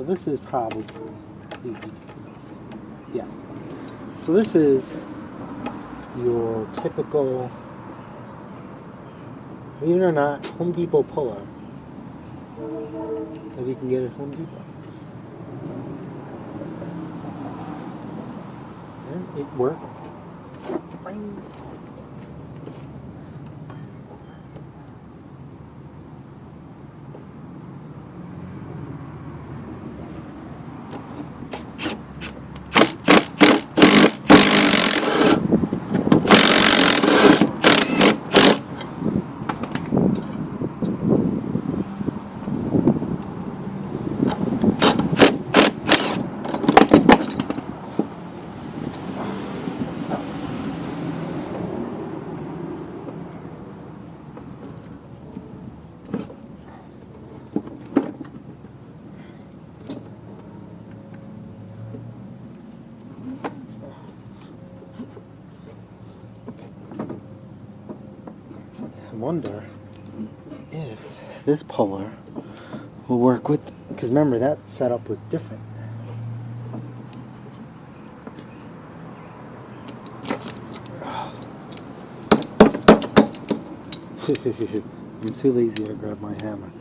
this is probably, yes. So this is your typical, believe it or not, Home Depot puller that you can get at Home Depot. And it works. Wonder if this puller will work with, because remember that setup was different. I'm too lazy to grab my hammer.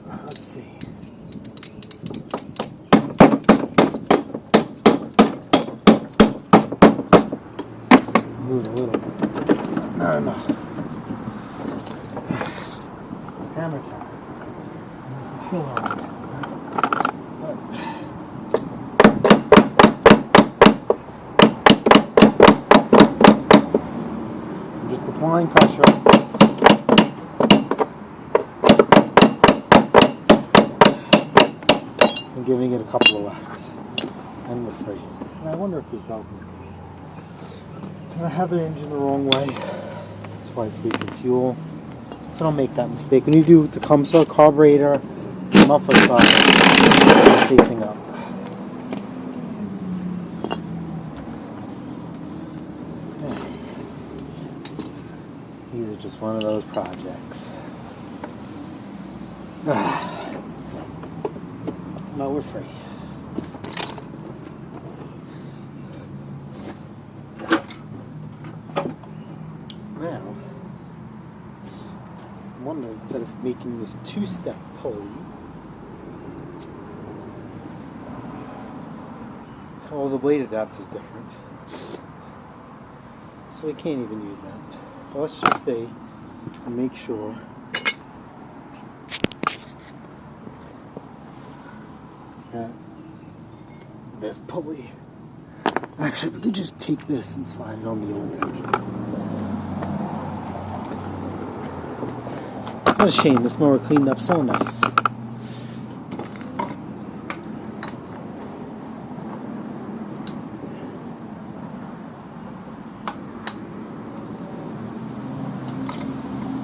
Let's see. Move a little bit. No. Hammer time. That's the feel on it. I'm just applying pressure. And giving it a couple of whacks. And we're free. And I wonder if this belt is good. And I have the engine the wrong way. That's why it's leaking fuel. So don't make that mistake. When you do Tecumseh carburetor, muffler side facing up. These are just one of those projects. No, we're free. Now, I wonder, instead of making this two-step pulley, well, the blade adapter is different, so we can't even use that. But let's just say and make sure that this pulley, actually we could just take this and slide it on the old engine. What a shame, this mower cleaned up so nice.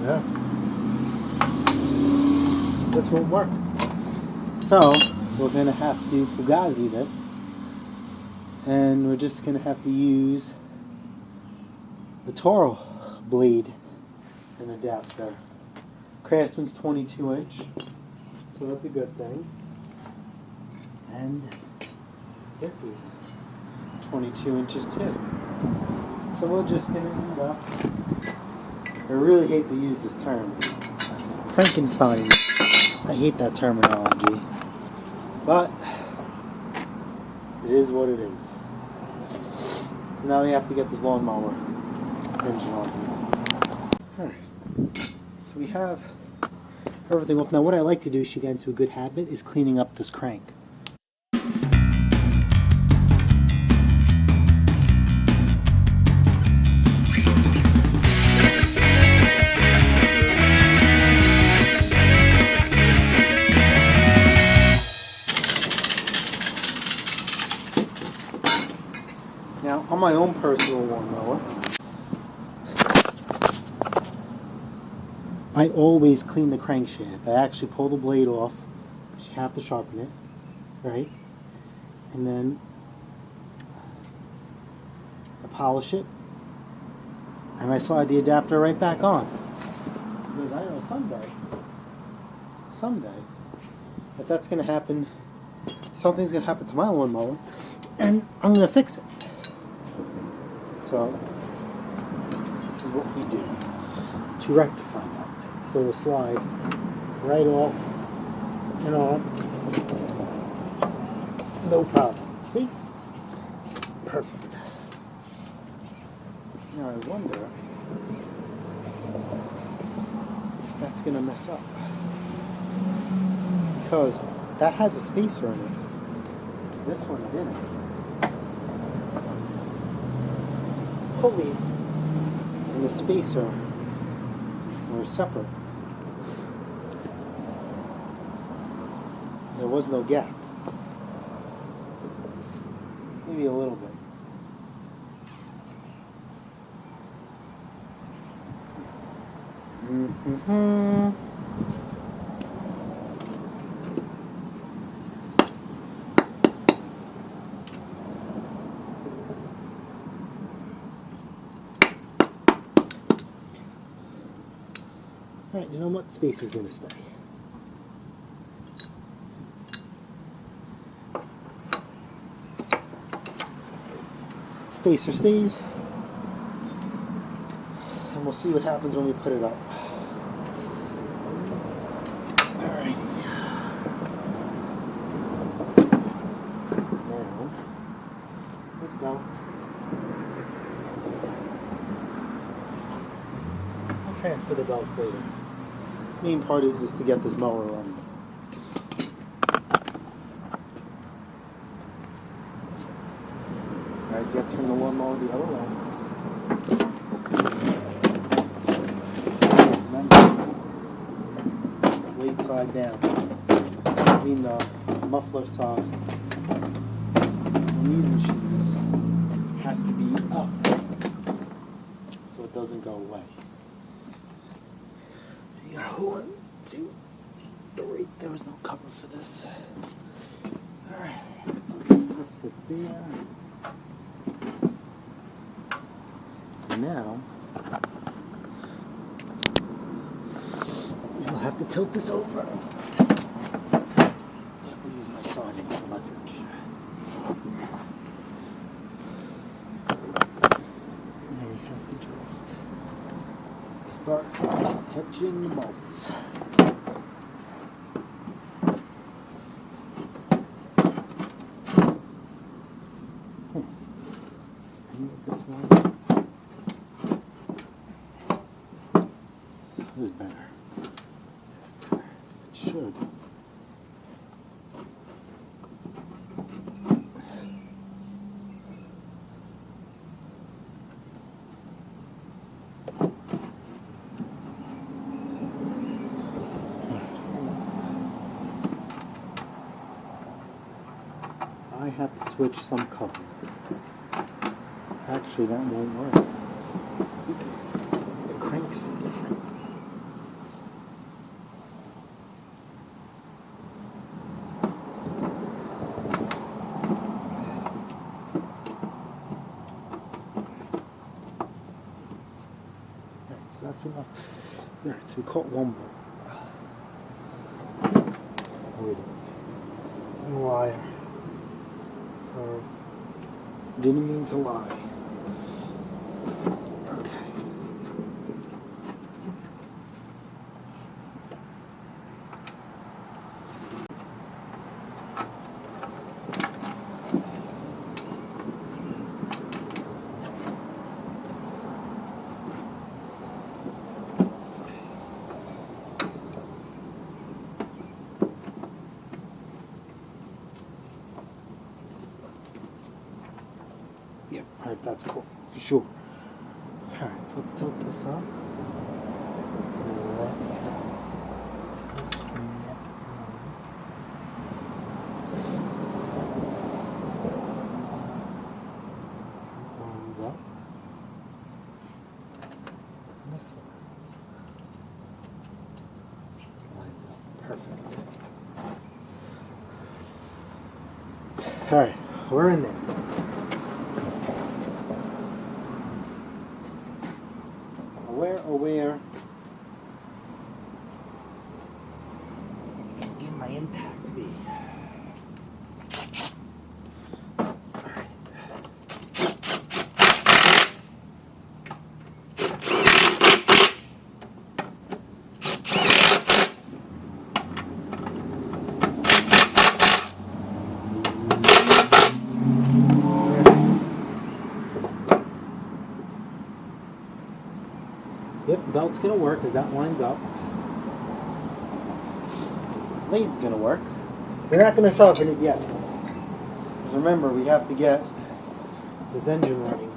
Yeah. This won't work. So, we're going to have to Fugazi this. And we're just going to have to use the Toro blade and adapter. Craftsman's 22-inch, so that's a good thing. And this is 22 inches too. So we're just going to end up, I really hate to use this term, Frankenstein. I hate that terminology. But it is what it is. Now we have to get this lawnmower engine on. Alright. So we have everything off. Now what I like to do to get into a good habit is cleaning up this crank. Now on my own personal lawnmower, I always clean the crankshaft. I actually pull the blade off, because you have to sharpen it, right? And then I polish it, and I slide the adapter right back on. Because I know someday, if that's going to happen, something's going to happen to my lawnmower, and I'm going to fix it. So this is what we do to rectify that. So we'll slide right off and on. No problem. See? Perfect. Now I wonder if that's going to mess up. Because that has a spacer in it. This one didn't. Pulley and the spacer were separate. There was no gap. Maybe a little bit. Alright, you know what? Space is going to stay. Spacer stays. And we'll see what happens when we put it up. Alright. Now, let's go. I'll transfer the belts later. Main part is to get this mower running. Alright, you have to turn the lawnmower the other way. Remember, blade side down. I mean the muffler side on these machines has to be up so it doesn't go away. 1, 2, 3. There was no cover for this. Alright, so this will sit there. Now, you'll have to tilt this over. I'll use my soldering for leverage. Now we have to just start hedging the bolts. This one is better. It's better. It should. I have to switch some covers. Actually, that won't work because the cranks are different. Alright, so that's enough. Alright, so we caught one bolt. And wire. So, didn't mean to lie. Yep, alright, that's cool, for sure. Alright, so let's tilt this up. Let's catch the next one. That one's up. And this one lines up. Perfect. Alright, we're in there. Aware. Give my impact. be. Yep, belt's gonna work as that lines up. Blade's gonna work. We're not gonna sharpen it yet. Because remember, we have to get this engine running.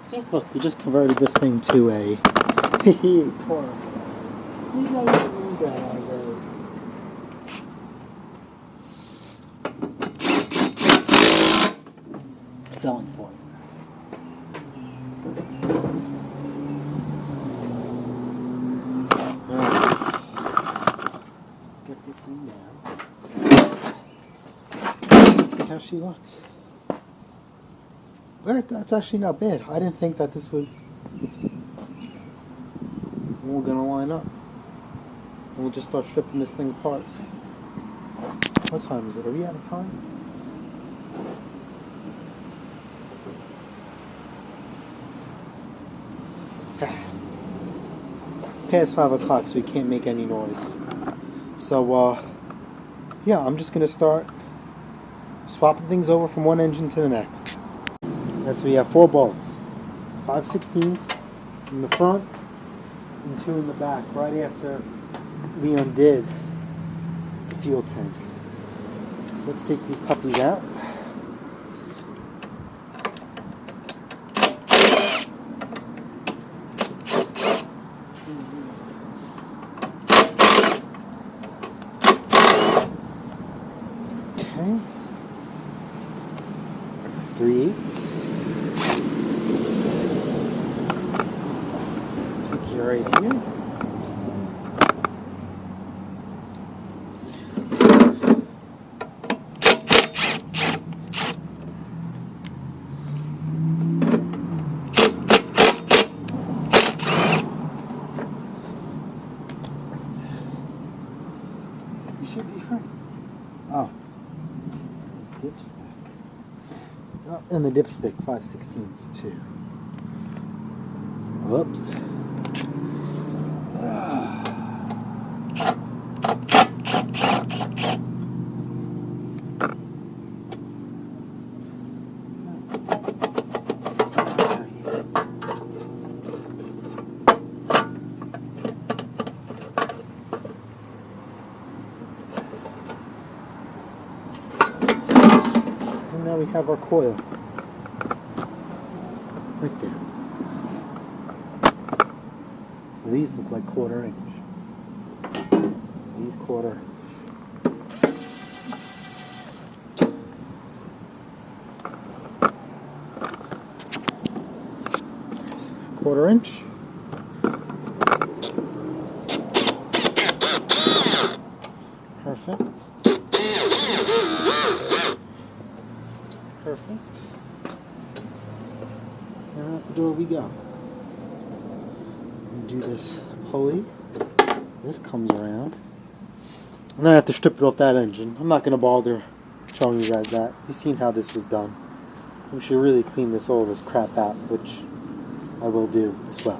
See, look, we just converted this thing to a Toro. You guys can use that on the road. Selling point. Let's get this thing down. Let's see how she looks. That's actually not bad. I didn't think that this was all gonna line up. And we'll just start stripping this thing apart. What time is it? Are we out of time? It's past 5 o'clock, so we can't make any noise. So, yeah, I'm just going to start swapping things over from one engine to the next. That's so we have 4 bolts. 5/16 in the front and 2 in the back, right after we undid the fuel tank. So let's take these puppies out. Okay. 3/8. Take you right here. You should be fine. Oh. It's dipstick. Oh, and the dipstick 5/16 too. Whoops. Now we have our coil right there. So these look like 1/4 inch. These 1/4 inch. 1/4 inch. Perfect. Perfect. And out the door we go. Do this pulley. This comes around. And I have to strip it off that engine. I'm not going to bother showing you guys that. You've seen how this was done. We should really clean all this crap out, which I will do as well.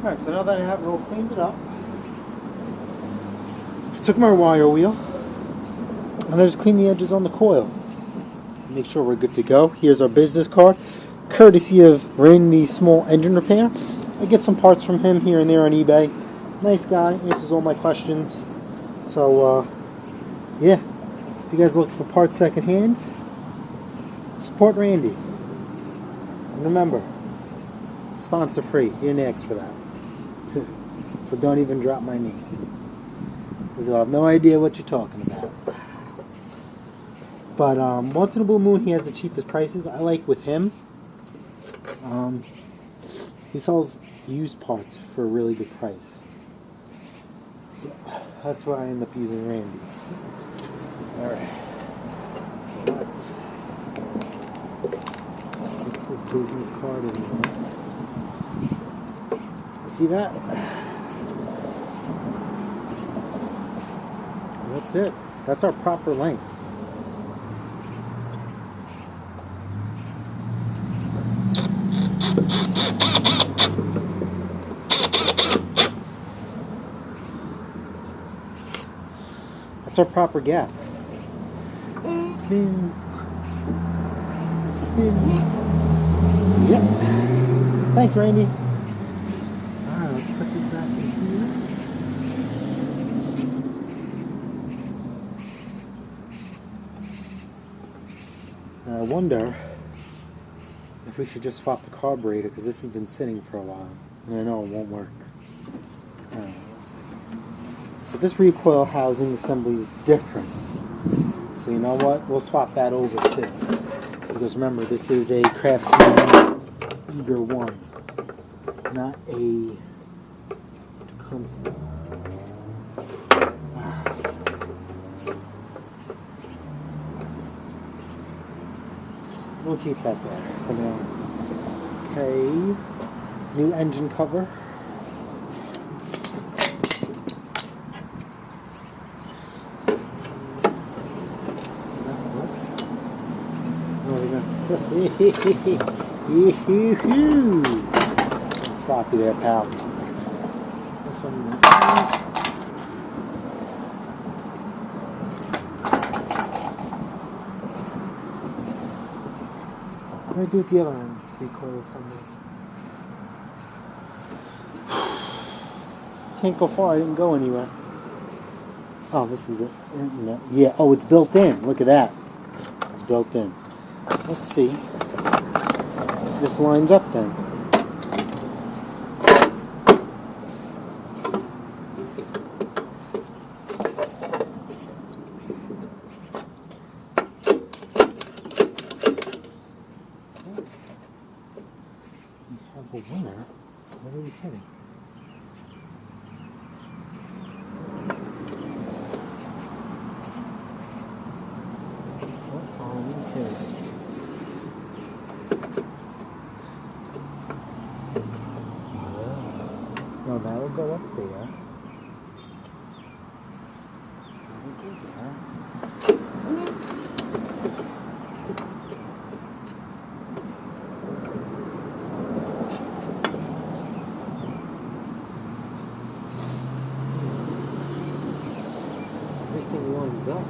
Alright, so now that I have it all cleaned it up, I took my wire wheel and I just cleaned the edges on the coil. Make sure we're good to go. Here's our business card, courtesy of Randy Small Engine Repair. I get some parts from him here and there on eBay. Nice guy, answers all my questions. So, yeah, if you guys look for parts secondhand, support Randy. And remember, sponsor free. You didn't ask for that. So don't even drop my name, because I'll have no idea what you're talking about. But once in a blue moon, he has the cheapest prices. I like with him, he sells used parts for a really good price. So that's why I end up using Randy. Alright. So let's stick this business card in here. See that? That's it. That's our proper length. That's our proper gap. Spin. Spin. Yep. Thanks, Randy. Alright, let's put this back in here. Now I wonder if we should just swap the carburetor, because this has been sitting for a while. And I know it won't work. Alright, let's see. So this recoil housing assembly is different. So you know what? We'll swap that over too. Because remember, this is a Craftsman Eager 1, not a Tecumseh. We'll keep that there for now. Okay. New engine cover. Sloppy there, pal. This one. What do I do with the other one? Recoil assembly. Can't go far. I didn't go anywhere. Oh, this is it. Yeah. Oh, it's built in. Look at that. It's built in. Let's see if this lines up then. We have a winner. What are we kidding? What are we kidding? No, that'll go up there. That'll go there. Everything lines up.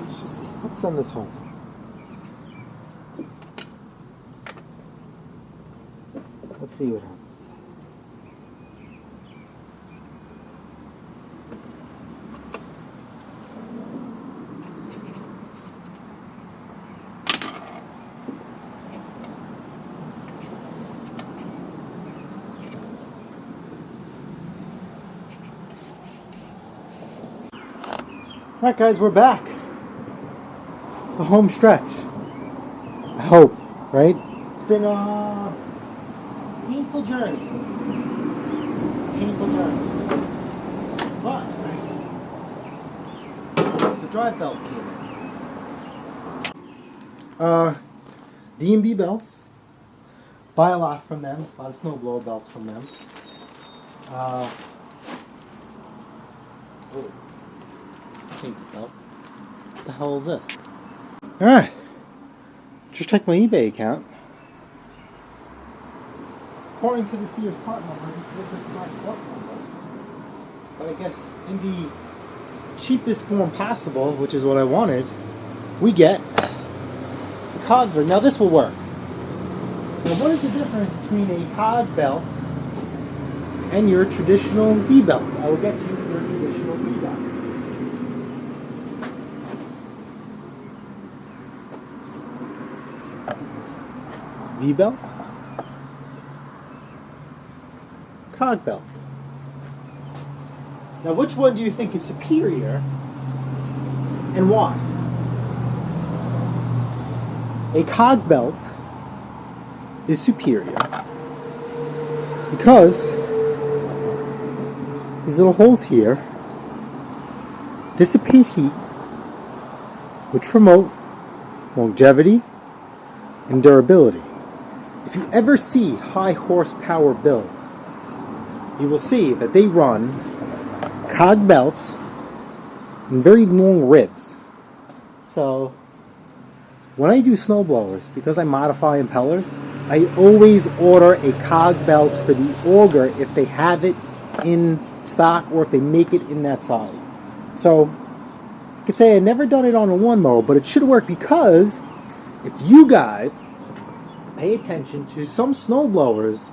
Let's just see. Let's send this home. Let's see what happens. Alright guys, we're back. The home stretch. I hope, right? It's been a painful journey. Painful journey. But the drive belt came in. D&B belts. Buy a lot from them. A lot of snowblower belts from them. Safety belt. What the hell is this? Alright. Just check my eBay account. According to the Sears part number, this was the correct part number. But I guess in the cheapest form possible, which is what I wanted, we get a cog belt. Now this will work. Now what is the difference between a cog belt and your traditional V-belt? I will get you your traditional V-belt. V-belt, cog belt. Now which one do you think is superior and why? A cog belt is superior because these little holes here dissipate heat, which promote longevity and durability. If you ever see high horsepower builds, you will see that they run cog belts and very long ribs. So when I do snowblowers, because I modify impellers, I always order a cog belt for the auger if they have it in stock or if they make it in that size. So I could say I've never done it on a lawnmower, but it should work, because if you guys pay attention to some snowblowers,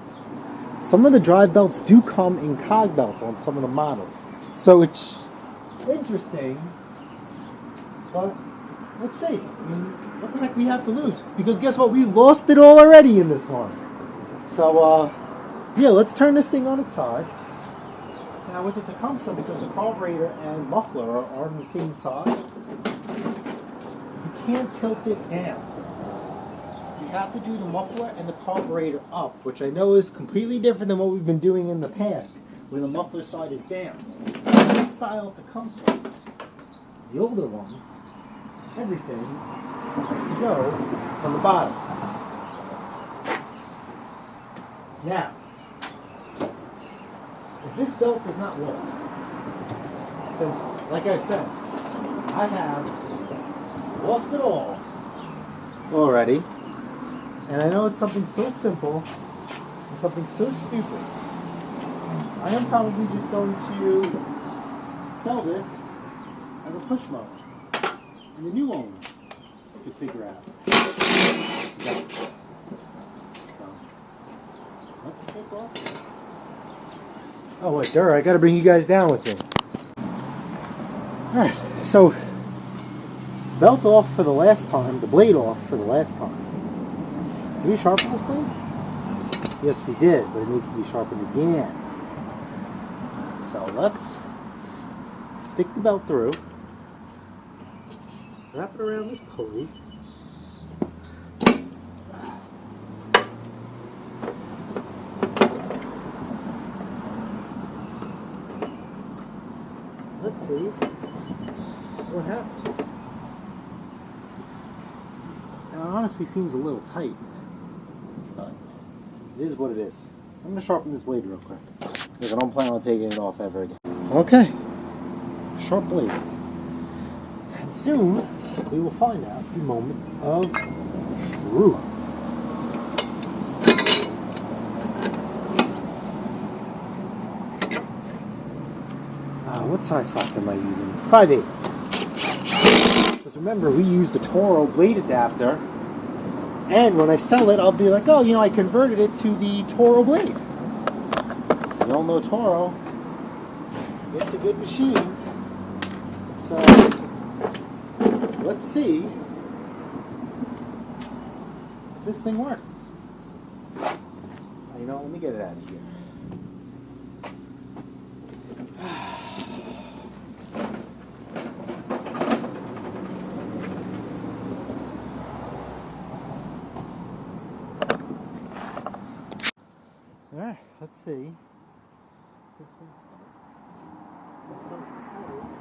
some of the drive belts do come in cog belts on some of the models. So it's interesting, but let's see. I mean, what the heck we have to lose? Because guess what? We lost it all already in this one. So, yeah, let's turn this thing on its side. Now with the Tecumseh, because the carburetor and muffler are on the same side, you can't tilt it down. You have to do the muffler and the carburetor up, which I know is completely different than what we've been doing in the past, where the muffler side is down. This style Tecumseh, the older ones, everything has to go from the bottom. Now, if this belt does not work, since, like I've said, I have lost it all already, and I know it's something so simple and something so stupid, I am probably just going to sell this as a push mower. And the new owner to figure out. So, let's take off this. Oh, wait, I gotta bring you guys down with me. Alright, so, belt off for the last time, the blade off for the last time. Did we sharpen this blade? Yes, we did, but it needs to be sharpened again. So, let's stick the belt through. Wrap it around this pulley. Let's see what happens. Now, it honestly seems a little tight, but it is what it is. I'm going to sharpen this blade real quick, because I don't plan on taking it off ever again. Okay, sharp blade. And soon, we will find out the moment of truth. What size socket am I using? 5/8. Because remember, we use the Toro blade adapter, and when I sell it, I'll be like, oh, you know, I converted it to the Toro blade. You all know Toro. It's a good machine. So, let's see if this thing works. You know, let me get it out of here. Alright, let's see. This thing starts. Let's see what it is.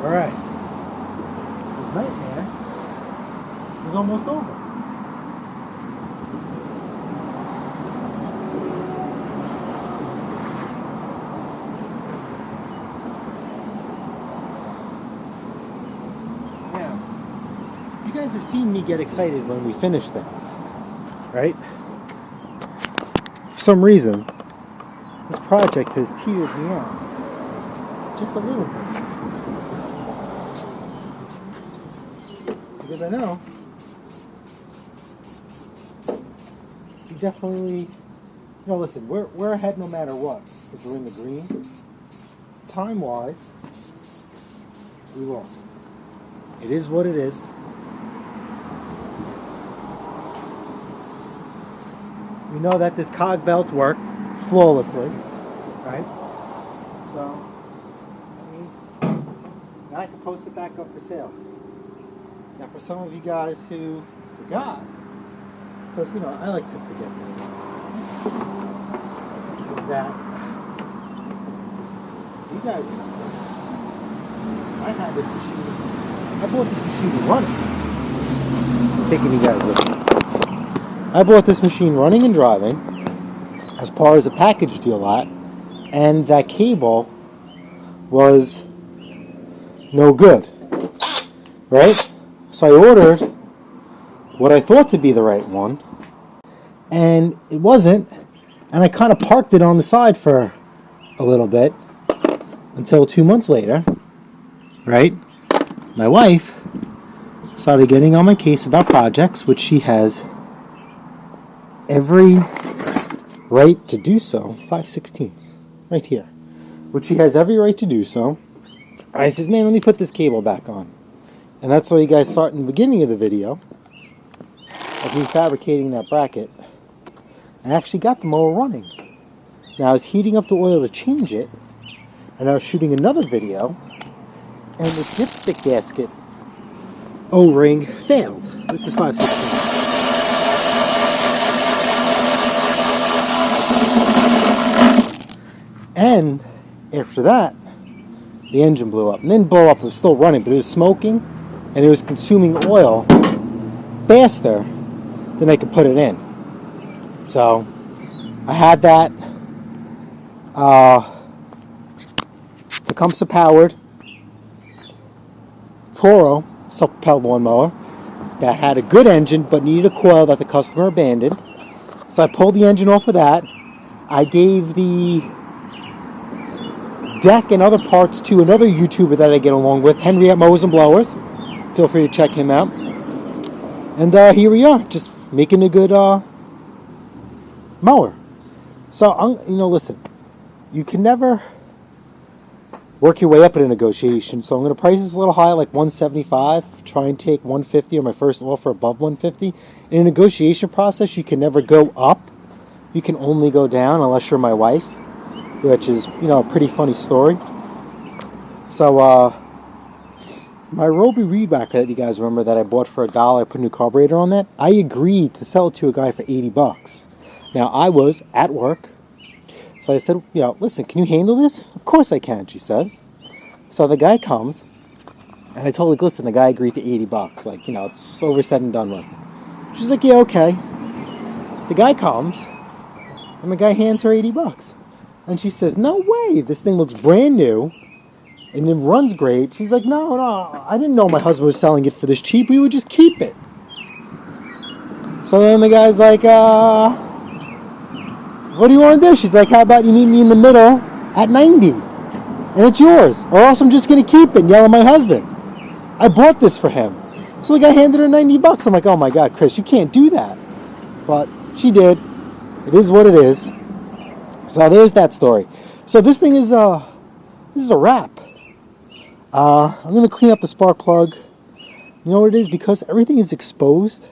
Alright. This nightmare is almost over. Now, you guys have seen me get excited when we finish things, right? For some reason, this project has teetered me out just a little bit. Because I know you definitely, listen, we're ahead no matter what, because we're in the green. Time-wise, we lost. It is what it is. We know that this cog belt worked flawlessly, right? So, now I can post it back up for sale. Now, for some of you guys who forgot, because, I like to forget things, is that you guys remember, I had this machine, I bought this machine running. I'm taking you guys with me. I bought this machine running and driving as part of a package deal lot, and that cable was no good, right? So I ordered what I thought to be the right one, and it wasn't, and I kind of parked it on the side for a little bit until 2 months later, right? My wife started getting on my case about projects, which she has every right to do so. 5/16 right here, which she has every right to do so. I says, man, let me put this cable back on. And that's why you guys saw it in the beginning of the video of me fabricating that bracket. I actually got the mower running. Now I was heating up the oil to change it, and I was shooting another video, and the dipstick gasket O-ring failed. This is 5/16. And after that, the engine blew up. And didn't blow up, it was still running, but it was smoking, and it was consuming oil faster than I could put it in. So, I had that Tecumseh powered Toro self-propelled lawnmower that had a good engine, but needed a coil that the customer abandoned. So I pulled the engine off of that. I gave the deck and other parts to another YouTuber that I get along with, Henry at Mowers and Blowers. Feel free to check him out. And here we are, just making a good mower. So, listen, you can never work your way up in a negotiation. So I'm going to price this a little high, like $175. Try and take $150 on my first offer above $150. In a negotiation process, you can never go up. You can only go down unless you're my wife, which is, a pretty funny story. So, my Roby Reed Whacker that you guys remember that I bought for $1, I put a new carburetor on that. I agreed to sell it to a guy for $80. Now, I was at work, so I said, listen, can you handle this? Of course I can, she says. So the guy comes, and I told her, listen, the guy agreed to $80. Like, it's over said and done with. She's like, yeah, okay. The guy comes, and the guy hands her $80. And she says, no way, this thing looks brand new, and it runs great. She's like, no, I didn't know my husband was selling it for this cheap. We would just keep it. So then the guy's like, what do you want to do? She's like, how about you meet me in the middle at 90, and it's yours, or else I'm just going to keep it and yell at my husband. I bought this for him. So the guy handed her $90. I'm like, oh my God, Chris, you can't do that. But she did. It is what it is. So there's that story. So this thing is a wrap. I'm going to clean up the spark plug. You know what it is? Because everything is exposed.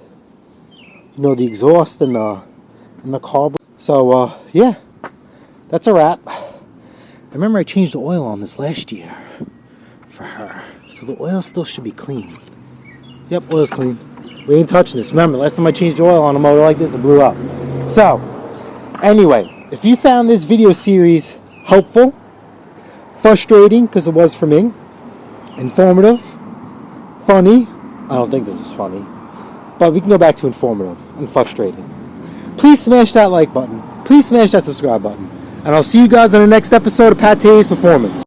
The exhaust and the carb. So, yeah, that's a wrap. I remember I changed the oil on this last year for her. So the oil still should be clean. Yep, oil's clean. We ain't touching this. Remember, last time I changed the oil on a motor like this, it blew up. So, anyway, if you found this video series helpful, frustrating, because it was for me, informative, funny. I don't think this is funny, but we can go back to informative and frustrating. Please smash that like button. Please smash that subscribe button. And I'll see you guys on the next episode of PATTAY'S Performance.